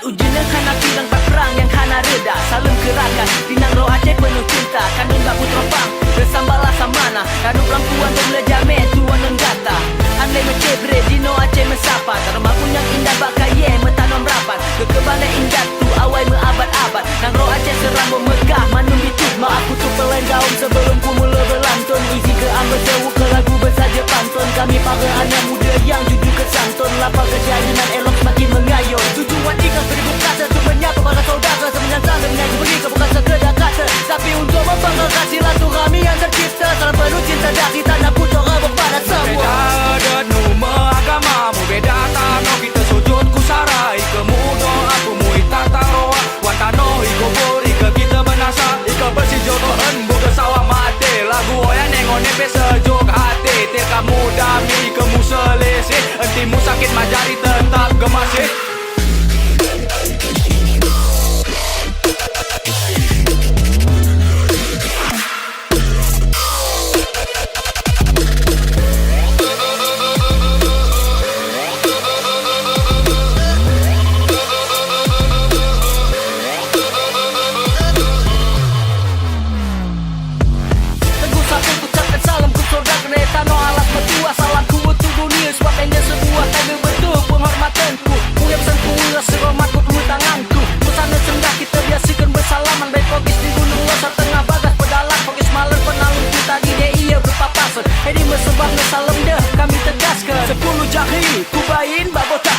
ujian hana bilang tak perang yang hana reda. Salam gerakan Pinang roh Aceh penuh cinta. Kandung gak putra pang bersambalah samana. Kandung perempuan boleh jame tuan dan gata. Andai mencebre dino Aceh mesapa. Terma punya indah bakaye metanom rapat. Kekebane indah tu awai meabad-abad. Nang roh Aceh serambut megah manum bitud. Ma aku tu pelen gaum sebelum ku mula berlantun. Isi ke ambil sewu ke lagu bersaja pantun. Kami para anak muda yang jujur ke santun. Lapar kejahilan elok semakin mengayun. Tujuan ikhlas beribu kata untuk menyapa para saudara. Semenjang dengan pergi ke bukan sekedar kata, tapi untuk membanggakan silaturahmi yang tercipta. Salam penuh cinta dari tanah putera kepada semua. Beda denuma agamamu, beda tanah kita sujud ku sarai. Kemu doa aku mui tata roa. Wantano iko bori ke kita benasa. Ika bersih jodohan buka sawah mati. Lagu yang nengok nepe sejuk hati. Tir kamu dami kemu selesai. Entimu sakit majari tetap gemasih.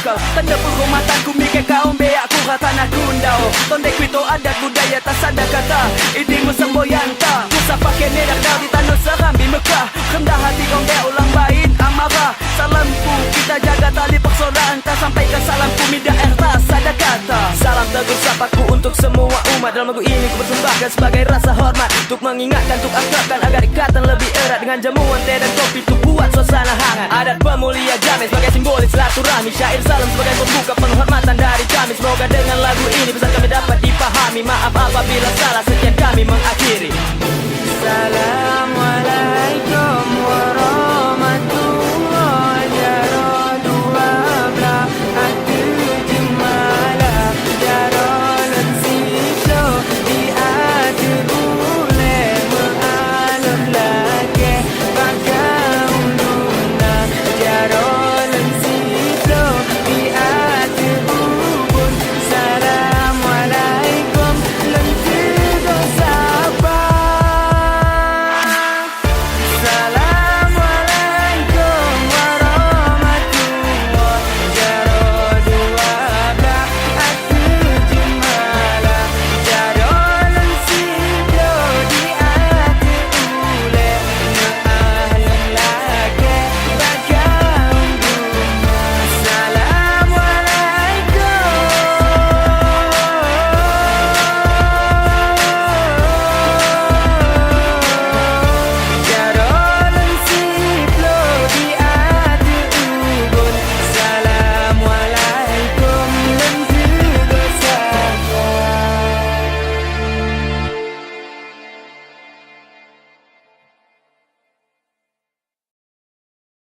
Tanda penghormatan ku mikir kaum beak ku rata nak kundau. Tondek kuito adat budaya tak sadar kata. Ini mesemboyan tak. Ku sapa kene dak dau di tanah serambi Mekah. Rendah hati kong beak ulang bain amarah. Salamku kita jaga tali persaudaraan. Tak sampaikan salamku midah rasa ada kata. Salam tegur sapaku untuk semua umat. Dalam lagu ini ku persembahkan sebagai rasa hormat. Untuk mengingatkan, untuk akrabkan agar ikatan lebih erat. Dengan jamuan teh dan kopi tu buat suasana hangat. Adat pemulia jamin sebagai simbolis silaturahmi. Syair salam sebagai pembuka penghormatan dari kami. Semoga dengan lagu ini pesan kami dapat dipahami. Maaf apabila salah, sekian kami mengakhiri. Assalamualaikum warahmatullahi